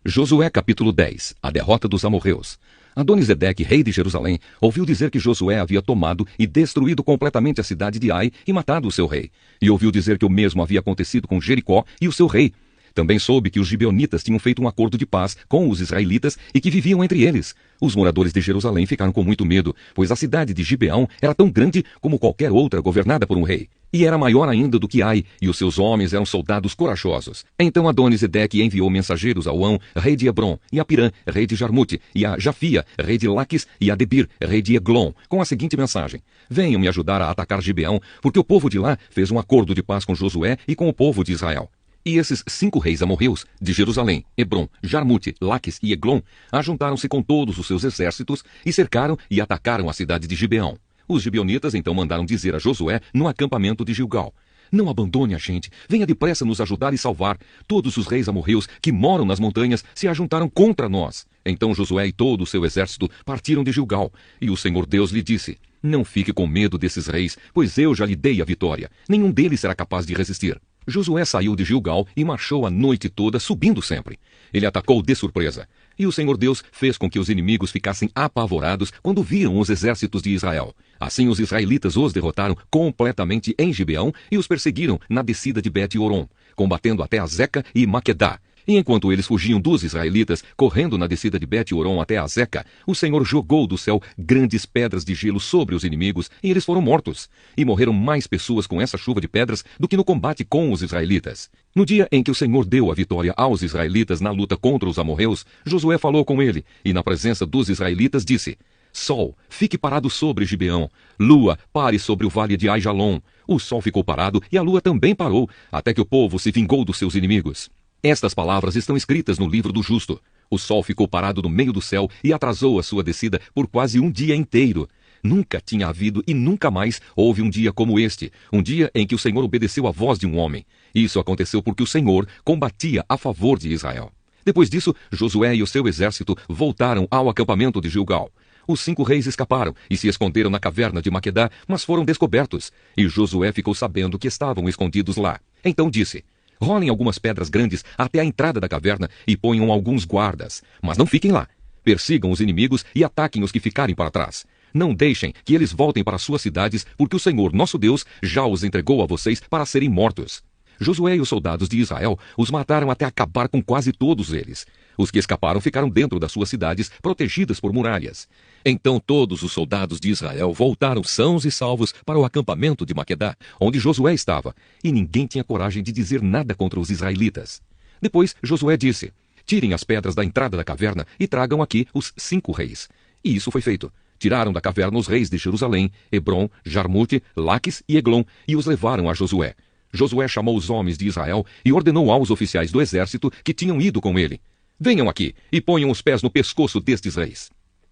Josué capítulo 10. A derrota dos amorreus. Adonisedeque, rei de Jerusalém, ouviu dizer que Josué havia tomado e destruído completamente a cidade de Ai e matado o seu rei. E ouviu dizer que o mesmo havia acontecido com Jericó e o seu rei. Também soube que os gibeonitas tinham feito um acordo de paz com os israelitas e que viviam entre eles. Os moradores de Jerusalém ficaram com muito medo, pois a cidade de Gibeão era tão grande como qualquer outra governada por um rei. E era maior ainda do que Ai, e os seus homens eram soldados corajosos. Então Adonisedeque enviou mensageiros a Oão, rei de Hebrom, e a Pirã, rei de Jarmute, e a Jafia, rei de Laques, e a Debir, rei de Eglon, com a seguinte mensagem: venham me ajudar a atacar Gibeão, porque o povo de lá fez um acordo de paz com Josué e com o povo de Israel. E esses 5 reis amorreus, de Jerusalém, Hebrom, Jarmute, Laques e Eglon, ajuntaram-se com todos os seus exércitos e cercaram e atacaram a cidade de Gibeão. Os gibeonitas então mandaram dizer a Josué no acampamento de Gilgal: não abandone a gente, venha depressa nos ajudar e salvar. Todos os reis amorreus que moram nas montanhas se ajuntaram contra nós. Então Josué e todo o seu exército partiram de Gilgal, e o Senhor Deus lhe disse: não fique com medo desses reis, pois eu já lhe dei a vitória. Nenhum deles será capaz de resistir. Josué saiu de Gilgal e marchou a noite toda, subindo sempre. Ele atacou de surpresa. E o Senhor Deus fez com que os inimigos ficassem apavorados quando viram os exércitos de Israel. Assim os israelitas os derrotaram completamente em Gibeão e os perseguiram na descida de Bet-Oron, combatendo até Azeca e Maquedá. E enquanto eles fugiam dos israelitas, correndo na descida de Bet-Oron até Azeca, o Senhor jogou do céu grandes pedras de gelo sobre os inimigos, e eles foram mortos. E morreram mais pessoas com essa chuva de pedras do que no combate com os israelitas. No dia em que o Senhor deu a vitória aos israelitas na luta contra os amorreus, Josué falou com ele, e na presença dos israelitas disse: Sol, fique parado sobre Gibeão. Lua, pare sobre o vale de Aijalon. O sol ficou parado e a lua também parou, até que o povo se vingou dos seus inimigos. Estas palavras estão escritas no livro do justo. O sol ficou parado no meio do céu e atrasou a sua descida por quase um dia inteiro. Nunca tinha havido e nunca mais houve um dia como este, um dia em que o Senhor obedeceu à voz de um homem. Isso aconteceu porque o Senhor combatia a favor de Israel. Depois disso, Josué e o seu exército voltaram ao acampamento de Gilgal. Os 5 reis escaparam e se esconderam na caverna de Maquedá, mas foram descobertos. E Josué ficou sabendo que estavam escondidos lá. Então disse: rolem algumas pedras grandes até a entrada da caverna e ponham alguns guardas. Mas não fiquem lá. Persigam os inimigos e ataquem os que ficarem para trás. Não deixem que eles voltem para suas cidades, porque o Senhor, nosso Deus, já os entregou a vocês para serem mortos. Josué e os soldados de Israel os mataram até acabar com quase todos eles. Os que escaparam ficaram dentro das suas cidades, protegidas por muralhas. Então todos os soldados de Israel voltaram sãos e salvos para o acampamento de Maquedá, onde Josué estava, e ninguém tinha coragem de dizer nada contra os israelitas. Depois Josué disse: tirem as pedras da entrada da caverna e tragam aqui os 5 reis. E isso foi feito. Tiraram da caverna os reis de Jerusalém, Hebrom, Jarmute, Laques e Eglon, e os levaram a Josué. Josué chamou os homens de Israel e ordenou aos oficiais do exército que tinham ido com ele: venham aqui e ponham os pés no pescoço destes reis.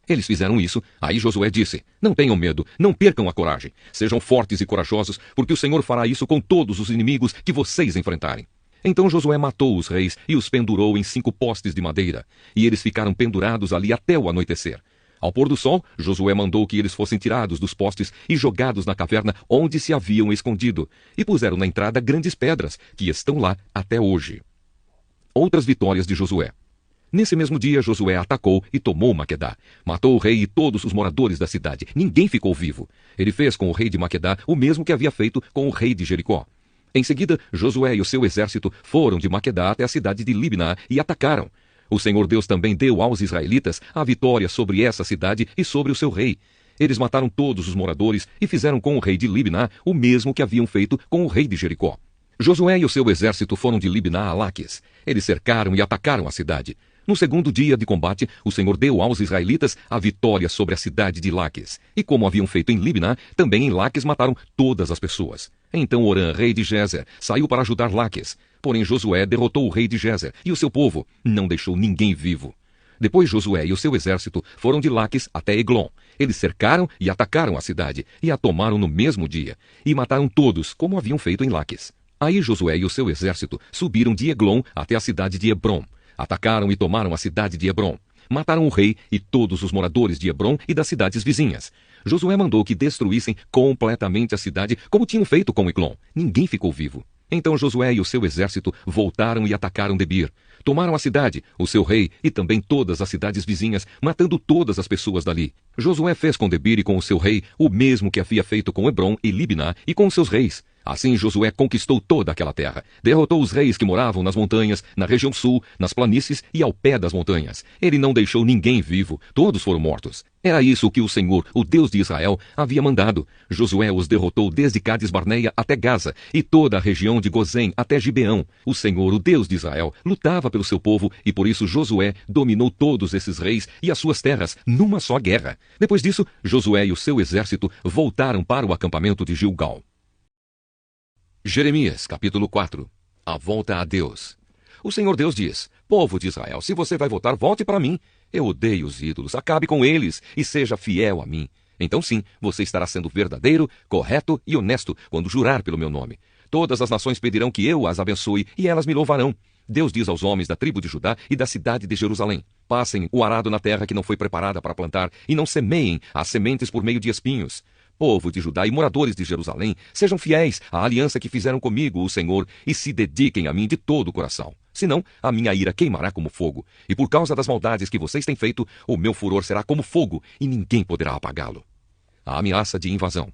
Eles fizeram isso. Aí Josué disse: não tenham medo, não percam a coragem. Sejam fortes e corajosos, porque o Senhor fará isso com todos os inimigos que vocês enfrentarem. Então Josué matou os reis e os pendurou em 5 postes de madeira. E eles ficaram pendurados ali até o anoitecer. Ao pôr do sol, Josué mandou que eles fossem tirados dos postes e jogados na caverna onde se haviam escondido. E puseram na entrada grandes pedras, que estão lá até hoje. Outras vitórias de Josué. Nesse mesmo dia, Josué atacou e tomou Maquedá. Matou o rei e todos os moradores da cidade. Ninguém ficou vivo. Ele fez com o rei de Maquedá o mesmo que havia feito com o rei de Jericó. Em seguida, Josué e o seu exército foram de Maquedá até a cidade de Libná e atacaram. O Senhor Deus também deu aos israelitas a vitória sobre essa cidade e sobre o seu rei. Eles mataram todos os moradores e fizeram com o rei de Libná o mesmo que haviam feito com o rei de Jericó. Josué e o seu exército foram de Libná a Laques. Eles cercaram e atacaram a cidade. No segundo dia de combate, o Senhor deu aos israelitas a vitória sobre a cidade de Laques. E como haviam feito em Libná, também em Laques mataram todas as pessoas. Então Orã, rei de Gézer, saiu para ajudar Laques. Porém Josué derrotou o rei de Gézer e o seu povo, não deixou ninguém vivo. Depois Josué e o seu exército foram de Laques até Eglon. Eles cercaram e atacaram a cidade, e a tomaram no mesmo dia, e mataram todos, como haviam feito em Laques. Aí Josué e o seu exército subiram de Eglon até a cidade de Hebrom. Atacaram e tomaram a cidade de Hebrom. Mataram o rei e todos os moradores de Hebrom e das cidades vizinhas. Josué mandou que destruíssem completamente a cidade, como tinham feito com Eglon. Ninguém ficou vivo. Então Josué e o seu exército voltaram e atacaram Debir. Tomaram a cidade, o seu rei e também todas as cidades vizinhas, matando todas as pessoas dali. Josué fez com Debir e com o seu rei o mesmo que havia feito com Hebrom e Libná e com seus reis. Assim Josué conquistou toda aquela terra. Derrotou os reis que moravam nas montanhas, na região sul, nas planícies e ao pé das montanhas. Ele não deixou ninguém vivo, todos foram mortos. Era isso que o Senhor, o Deus de Israel, havia mandado. Josué os derrotou desde Cades-Barneia até Gaza e toda a região de Gozém até Gibeão. O Senhor, o Deus de Israel, lutava pelo seu povo e por isso Josué dominou todos esses reis e as suas terras numa só guerra. Depois disso, Josué e o seu exército voltaram para o acampamento de Gilgal. Jeremias, capítulo 4. A volta a Deus. O Senhor Deus diz: povo de Israel, se você vai voltar, volte para mim. Eu odeio os ídolos, acabe com eles e seja fiel a mim. Então sim, você estará sendo verdadeiro, correto e honesto quando jurar pelo meu nome. Todas as nações pedirão que eu as abençoe e elas me louvarão. Deus diz aos homens da tribo de Judá e da cidade de Jerusalém: passem o arado na terra que não foi preparada para plantar e não semeiem as sementes por meio de espinhos. Povo de Judá e moradores de Jerusalém, sejam fiéis à aliança que fizeram comigo, o Senhor, e se dediquem a mim de todo o coração. Senão, a minha ira queimará como fogo, e por causa das maldades que vocês têm feito, o meu furor será como fogo, e ninguém poderá apagá-lo. A ameaça de invasão.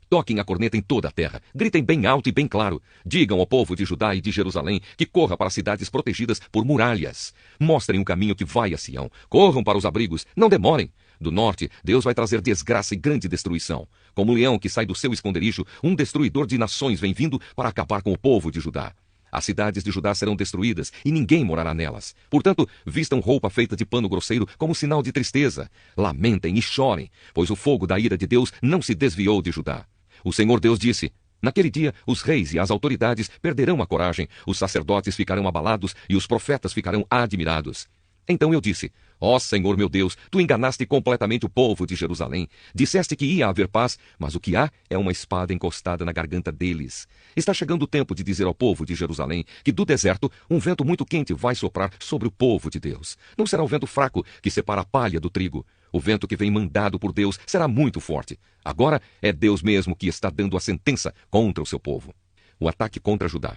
Toquem a corneta em toda a terra, gritem bem alto e bem claro. Digam ao povo de Judá e de Jerusalém que corra para cidades protegidas por muralhas. Mostrem o caminho que vai a Sião. Corram para os abrigos, não demorem. Do norte, Deus vai trazer desgraça e grande destruição. Como um leão que sai do seu esconderijo, um destruidor de nações vem vindo para acabar com o povo de Judá. As cidades de Judá serão destruídas e ninguém morará nelas. Portanto, vistam roupa feita de pano grosseiro como sinal de tristeza. Lamentem e chorem, pois o fogo da ira de Deus não se desviou de Judá. O Senhor Deus disse: naquele dia, os reis e as autoridades perderão a coragem, os sacerdotes ficarão abalados e os profetas ficarão admirados. Então eu disse: ó Senhor meu Deus, tu enganaste completamente o povo de Jerusalém. Disseste que ia haver paz, mas o que há é uma espada encostada na garganta deles. Está chegando o tempo de dizer ao povo de Jerusalém que do deserto um vento muito quente vai soprar sobre o povo de Deus. Não será um vento fraco que separa a palha do trigo. O vento que vem mandado por Deus será muito forte. Agora é Deus mesmo que está dando a sentença contra o seu povo. O ataque contra Judá.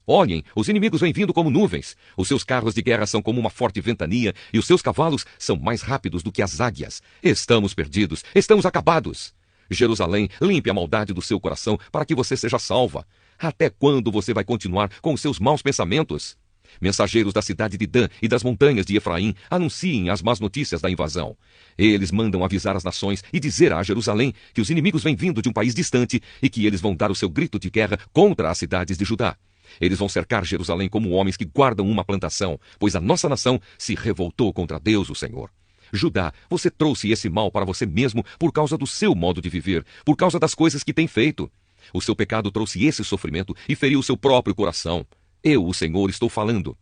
Olhem, os inimigos vêm vindo como nuvens. Os seus carros de guerra são como uma forte ventania e os seus cavalos são mais rápidos do que as águias. Estamos perdidos, estamos acabados. Jerusalém, limpe a maldade do seu coração para que você seja salva. Até quando você vai continuar com os seus maus pensamentos? Mensageiros da cidade de Dan e das montanhas de Efraim anunciem as más notícias da invasão. Eles mandam avisar as nações e dizer a Jerusalém que os inimigos vêm vindo de um país distante e que eles vão dar o seu grito de guerra contra as cidades de Judá. Eles vão cercar Jerusalém como homens que guardam uma plantação, pois a nossa nação se revoltou contra Deus, o Senhor. Judá, você trouxe esse mal para você mesmo por causa do seu modo de viver, por causa das coisas que tem feito. O seu pecado trouxe esse sofrimento e feriu o seu próprio coração. Eu, o Senhor, estou falando.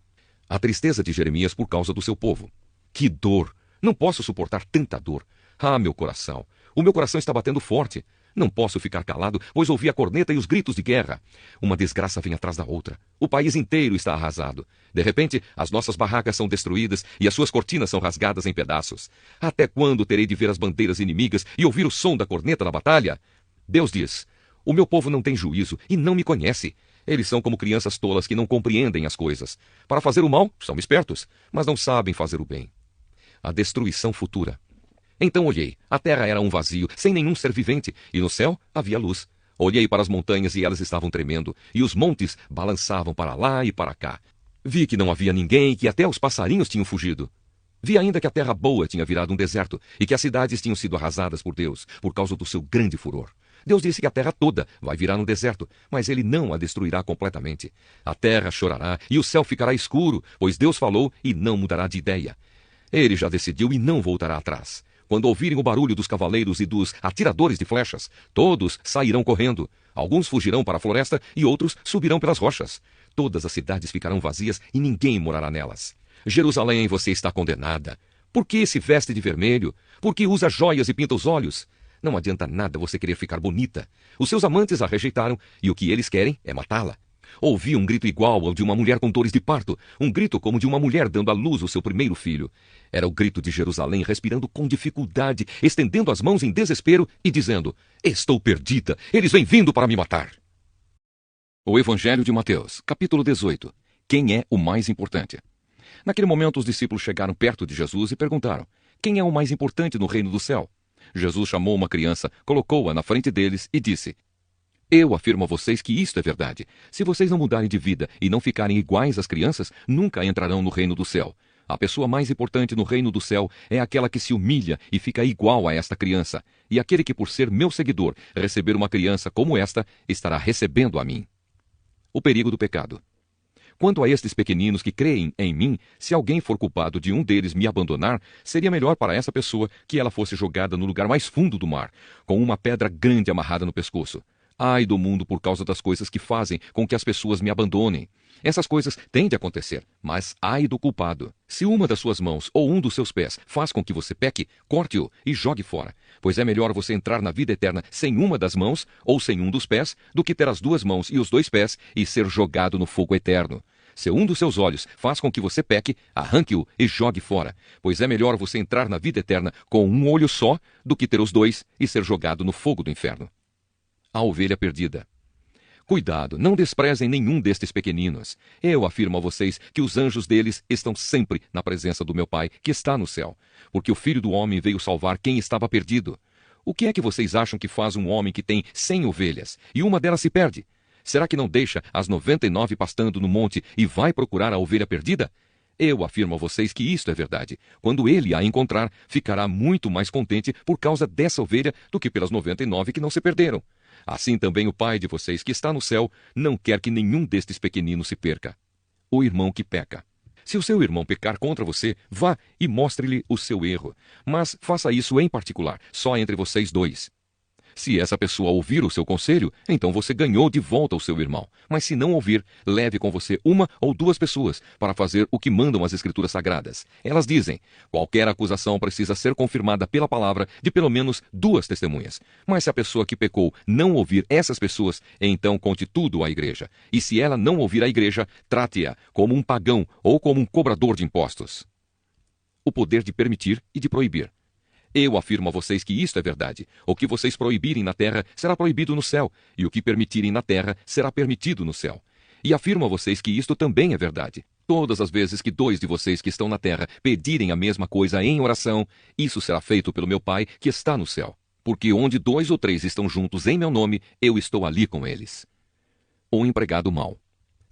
A tristeza de Jeremias por causa do seu povo. Que dor! Não posso suportar tanta dor. Ah, meu coração! O meu coração está batendo forte. Não posso ficar calado, pois ouvi a corneta e os gritos de guerra. Uma desgraça vem atrás da outra. O país inteiro está arrasado. De repente, as nossas barracas são destruídas e as suas cortinas são rasgadas em pedaços. Até quando terei de ver as bandeiras inimigas e ouvir o som da corneta na batalha? Deus diz: o meu povo não tem juízo e não me conhece. Eles são como crianças tolas que não compreendem as coisas. Para fazer o mal, são espertos, mas não sabem fazer o bem. A destruição futura. Então olhei, a terra era um vazio, sem nenhum ser vivente, e no céu havia luz. Olhei para as montanhas e elas estavam tremendo, e os montes balançavam para lá e para cá. Vi que não havia ninguém e que até os passarinhos tinham fugido. Vi ainda que a terra boa tinha virado um deserto, e que as cidades tinham sido arrasadas por Deus, por causa do seu grande furor. Deus disse que a terra toda vai virar um deserto, mas ele não a destruirá completamente. A terra chorará e o céu ficará escuro, pois Deus falou e não mudará de ideia. Ele já decidiu e não voltará atrás. Quando ouvirem o barulho dos cavaleiros e dos atiradores de flechas, todos sairão correndo. Alguns fugirão para a floresta e outros subirão pelas rochas. Todas as cidades ficarão vazias e ninguém morará nelas. Jerusalém, você está condenada. Por que se veste de vermelho? Por que usa joias e pinta os olhos? Não adianta nada você querer ficar bonita. Os seus amantes a rejeitaram e o que eles querem é matá-la. Ouvi um grito igual ao de uma mulher com dores de parto, um grito como de uma mulher dando à luz o seu primeiro filho. Era o grito de Jerusalém respirando com dificuldade, estendendo as mãos em desespero e dizendo: estou perdida, eles vêm vindo para me matar. O Evangelho de Mateus, capítulo 18. Quem é o mais importante? Naquele momento, os discípulos chegaram perto de Jesus e perguntaram: quem é o mais importante no reino do céu? Jesus chamou uma criança, colocou-a na frente deles e disse: eu afirmo a vocês que isto é verdade. Se vocês não mudarem de vida e não ficarem iguais às crianças, nunca entrarão no reino do céu. A pessoa mais importante no reino do céu é aquela que se humilha e fica igual a esta criança. E aquele que, por ser meu seguidor, receber uma criança como esta, estará recebendo a mim. O perigo do pecado. Quanto a estes pequeninos que creem em mim, se alguém for culpado de um deles me abandonar, seria melhor para essa pessoa que ela fosse jogada no lugar mais fundo do mar, com uma pedra grande amarrada no pescoço. Ai do mundo por causa das coisas que fazem com que as pessoas me abandonem. Essas coisas têm de acontecer, mas ai do culpado. Se uma das suas mãos ou um dos seus pés faz com que você peque, corte-o e jogue fora. Pois é melhor você entrar na vida eterna sem uma das mãos ou sem um dos pés, do que ter as duas mãos e os dois pés e ser jogado no fogo eterno. Se um dos seus olhos faz com que você peque, arranque-o e jogue fora. Pois é melhor você entrar na vida eterna com um olho só, do que ter os dois e ser jogado no fogo do inferno. A ovelha perdida. Cuidado, não desprezem nenhum destes pequeninos. Eu afirmo a vocês que os anjos deles estão sempre na presença do meu Pai, que está no céu. Porque o Filho do Homem veio salvar quem estava perdido. O que é que vocês acham que faz um homem que tem 100 ovelhas, e uma delas se perde? Será que não deixa as 99 pastando no monte e vai procurar a ovelha perdida? Eu afirmo a vocês que isto é verdade. Quando ele a encontrar, ficará muito mais contente por causa dessa ovelha do que pelas 99 que não se perderam. Assim também o Pai de vocês que está no céu não quer que nenhum destes pequeninos se perca. O irmão que peca. Se o seu irmão pecar contra você, vá e mostre-lhe o seu erro. Mas faça isso em particular, só entre vocês dois. Se essa pessoa ouvir o seu conselho, então você ganhou de volta o seu irmão. Mas se não ouvir, leve com você uma ou duas pessoas para fazer o que mandam as Escrituras Sagradas. Elas dizem: qualquer acusação precisa ser confirmada pela palavra de pelo menos 2 testemunhas. Mas se a pessoa que pecou não ouvir essas pessoas, então conte tudo à igreja. E se ela não ouvir a igreja, trate-a como um pagão ou como um cobrador de impostos. O poder de permitir e de proibir. Eu afirmo a vocês que isto é verdade. O que vocês proibirem na terra será proibido no céu, e o que permitirem na terra será permitido no céu. E afirmo a vocês que isto também é verdade. Todas as vezes que 2 de vocês que estão na terra pedirem a mesma coisa em oração, isso será feito pelo meu Pai que está no céu. Porque onde 2 ou 3 estão juntos em meu nome, eu estou ali com eles. O empregado mau.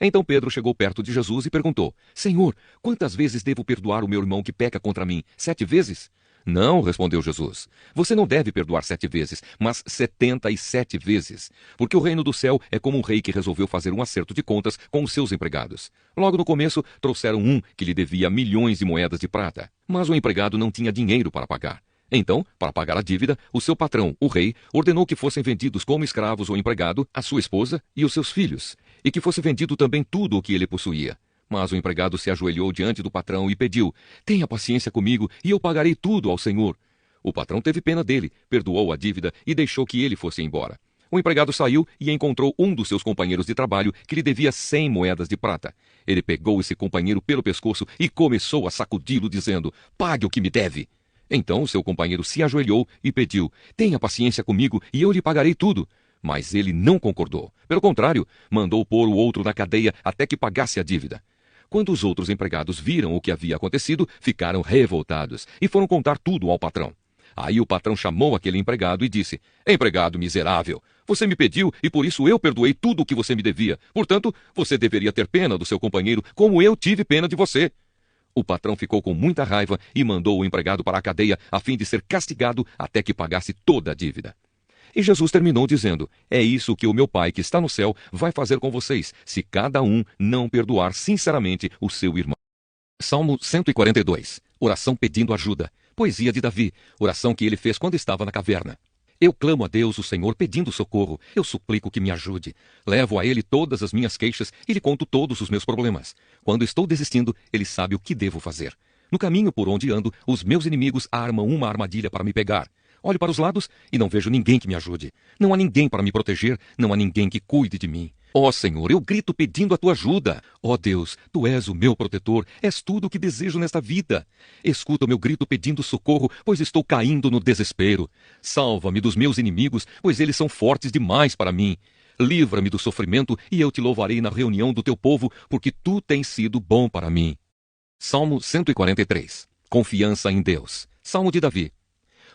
Então Pedro chegou perto de Jesus e perguntou: Senhor, quantas vezes devo perdoar o meu irmão que peca contra mim? 7 vezes? Não, respondeu Jesus. Você não deve perdoar 7 vezes, mas 77 vezes. Porque o reino do céu é como um rei que resolveu fazer um acerto de contas com os seus empregados. Logo no começo, trouxeram um que lhe devia milhões de moedas de prata. Mas o empregado não tinha dinheiro para pagar. Então, para pagar a dívida, o seu patrão, o rei, ordenou que fossem vendidos como escravos o empregado, a sua esposa e os seus filhos, e que fosse vendido também tudo o que ele possuía. Mas o empregado se ajoelhou diante do patrão e pediu: tenha paciência comigo e eu pagarei tudo ao senhor. O patrão teve pena dele, perdoou a dívida e deixou que ele fosse embora. O empregado saiu e encontrou um dos seus companheiros de trabalho que lhe devia 100 moedas de prata. Ele pegou esse companheiro pelo pescoço e começou a sacudi-lo, dizendo: pague o que me deve. Então o seu companheiro se ajoelhou e pediu: tenha paciência comigo e eu lhe pagarei tudo. Mas ele não concordou. Pelo contrário, mandou pôr o outro na cadeia até que pagasse a dívida. Quando os outros empregados viram o que havia acontecido, ficaram revoltados e foram contar tudo ao patrão. Aí o patrão chamou aquele empregado e disse: empregado miserável, você me pediu e por isso eu perdoei tudo o que você me devia. Portanto, você deveria ter pena do seu companheiro, como eu tive pena de você. O patrão ficou com muita raiva e mandou o empregado para a cadeia a fim de ser castigado até que pagasse toda a dívida. E Jesus terminou dizendo: é isso que o meu Pai que está no céu vai fazer com vocês, se cada um não perdoar sinceramente o seu irmão. Salmo 142. Oração pedindo ajuda. Poesia de Davi. Oração que ele fez quando estava na caverna. Eu clamo a Deus, o Senhor, pedindo socorro. Eu suplico que me ajude. Levo a Ele todas as minhas queixas e lhe conto todos os meus problemas. Quando estou desistindo, Ele sabe o que devo fazer. No caminho por onde ando, os meus inimigos armam uma armadilha para me pegar. Olho para os lados e não vejo ninguém que me ajude. Não há ninguém para me proteger, não há ninguém que cuide de mim. Ó Senhor, eu grito pedindo a tua ajuda. Ó Deus, tu és o meu protetor, és tudo o que desejo nesta vida. Escuta o meu grito pedindo socorro, pois estou caindo no desespero. Salva-me dos meus inimigos, pois eles são fortes demais para mim. livra-me do sofrimento e eu te louvarei na reunião do teu povo, porque tu tens sido bom para mim. Salmo 143. Confiança em Deus. Salmo de Davi.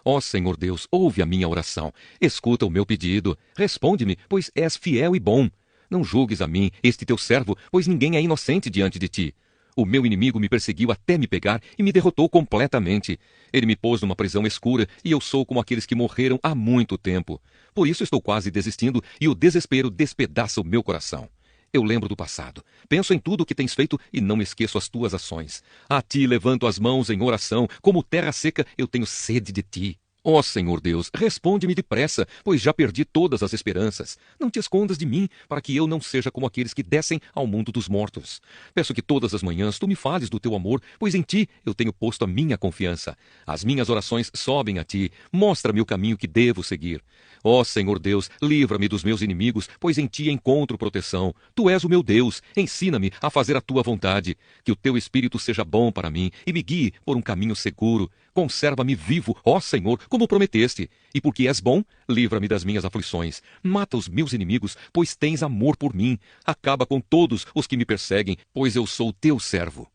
Ó Senhor Deus, ouve a minha oração, escuta o meu pedido, responde-me, pois és fiel e bom. Não julgues a mim, este teu servo, pois ninguém é inocente diante de ti. O meu inimigo me perseguiu até me pegar e me derrotou completamente. Ele me pôs numa prisão escura e eu sou como aqueles que morreram há muito tempo. Por isso estou quase desistindo e o desespero despedaça o meu coração. Eu lembro do passado, penso em tudo o que tens feito e não esqueço as tuas ações. A ti levanto as mãos em oração, como terra seca eu tenho sede de ti. Ó Senhor Deus, responde-me depressa, pois já perdi todas as esperanças. Não te escondas de mim, para que eu não seja como aqueles que descem ao mundo dos mortos. Peço que todas as manhãs tu me fales do teu amor, pois em ti eu tenho posto a minha confiança. As minhas orações sobem a ti, mostra-me o caminho que devo seguir. Ó Senhor Deus, livra-me dos meus inimigos, pois em ti encontro proteção. Tu és o meu Deus, ensina-me a fazer a tua vontade. Que o teu Espírito seja bom para mim e me guie por um caminho seguro. Conserva-me vivo, ó Senhor, como prometeste. E porque és bom, livra-me das minhas aflições. Mata os meus inimigos, pois tens amor por mim. Acaba com todos os que me perseguem, pois eu sou teu servo.